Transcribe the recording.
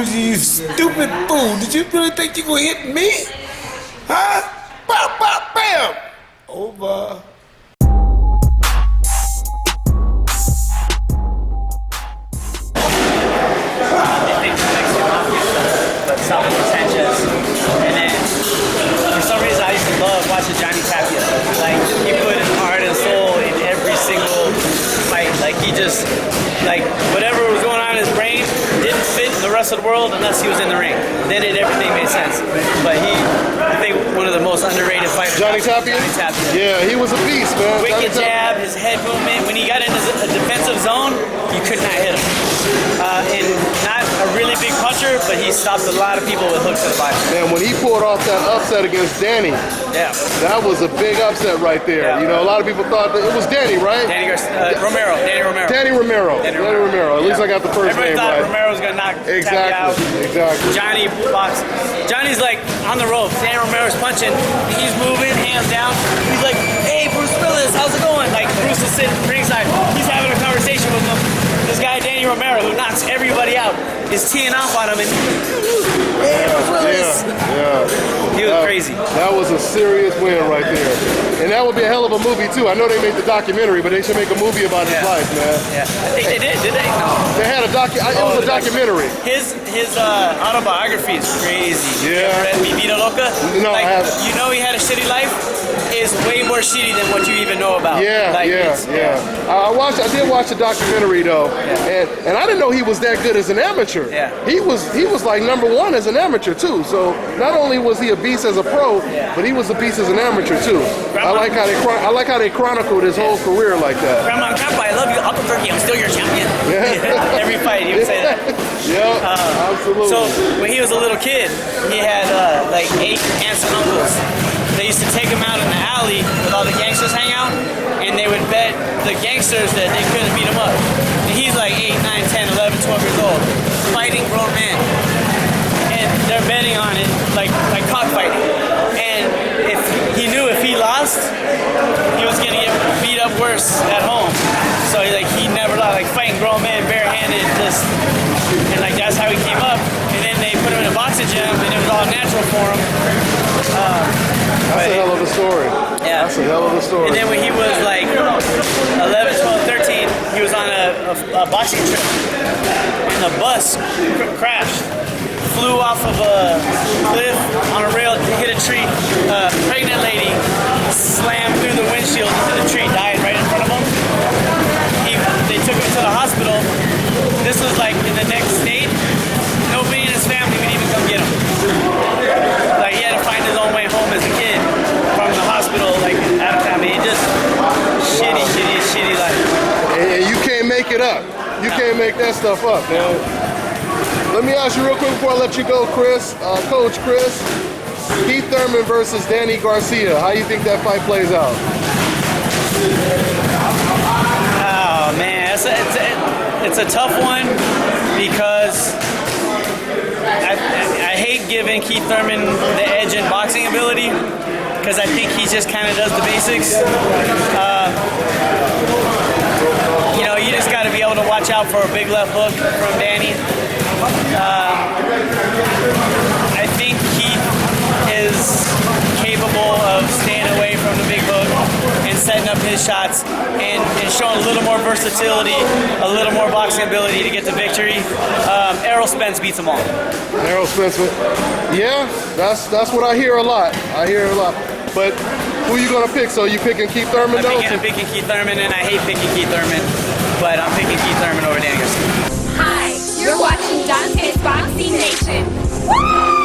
told you, you stupid fool. Did you really think you gonna hit me? Huh? Bam, bam, bam. Over. South Sanchez, and then for some reason I used to love watching Johnny Tapia. Like he put his heart and soul in every single fight. Like he just, like whatever was going on in his brain didn't fit the rest of the world unless he was in the ring. Then everything made sense. But I think one of the most underrated fighters. Johnny Tapia? Johnny Tapia. Yeah, he was a beast, man. Wicked jab, his head movement. When he got into a defensive zone, you could not hit him. And not a really big puncher, but he stopped a lot of people with hooks to the body. Man, when he pulled off that upset against Danny, that was a big upset right there. Yeah. You know, a lot of people thought that it was Danny, right? Romero. Danny Romero. At least I got the first Everybody name thought right. Romero was gonna knock Tapia out. Exactly. Johnny box. Johnny's like on the ropes. Danny Romero's punching. He's moving, hands down. He's like, "Hey, Bruce Willis, how's it going?" Like Bruce is sitting ringside. He's having a conversation with him. This guy Danny Romero, who knocks everybody out, is teeing off on him, and hey, Bruce Willis. Yeah. He was crazy. That was a serious win right there. And that would be a hell of a movie too. I know they made the documentary, but they should make a movie about his life, man. Yeah, I think they did they? No. They had a it was a documentary. His autobiography is crazy. Yeah. You ever read Mi Vida Loca? No, like, I haven't. You know he had a shitty life is way more shitty than what you even know about. Yeah, like, I did watch the documentary though, and I didn't know he was that good as an amateur. Yeah. He was like #1 as an amateur too. So not only was he a beast as a pro, but he was a beast as an amateur too. I like how they chronicled his whole career like that. Grandma and Grandpa, I love you. Uncle Turkey, I'm still your champion. Every fight he would say that. Yeah, absolutely. So when he was a little kid, he had like 8 aunts and uncles. They used to take him out in the alley with all the gangsters hang out, and they would bet the gangsters that they couldn't beat him up. And he's like 8, 9, 10, 11, 12 years old, fighting grown men. And they're betting on it like cockfighting. And if he knew if he lost, he was gonna get beat up worse at home. So he never lost, like fighting grown men barehanded, and like that's how he came up. And then they put him in a boxing gym, and it was all natural for him. That's a hell of a story. Yeah. That's a hell of a story. And then when he was like 11, 12, 13, he was on a boxing trip, and the bus crashed. Flew off of a cliff on a rail, hit a tree. A pregnant lady slammed through the windshield into the tree, died right in front of him. They took him to the hospital. This was like in the next state. Nobody in his family would even come get him. Like he had to find his own way home as a kid from the hospital, like out of town. He just shitty life. And you can't make it up. You can't make that stuff up, man. Let me ask you real quick before I let you go, Chris. Coach Chris, Keith Thurman versus Danny Garcia. How do you think that fight plays out? Oh man, it's a tough one because I hate giving Keith Thurman the edge in boxing ability because I think he just kind of does the basics. You just got to be able to watch out for a big left hook from Danny. I think Keith is capable of staying away from the big hook and setting up his shots and showing a little more versatility, a little more boxing ability to get the victory. Errol Spence beats them all. Errol Spence, yeah, that's what I hear a lot. But who are you gonna pick? So you picking Keith Thurman? I'm picking Keith Thurman, and I hate picking Keith Thurman, but I'm picking Keith Thurman over Danny Garcia. Hi, you're watching DONTAE'S Boxing Nation. Woo!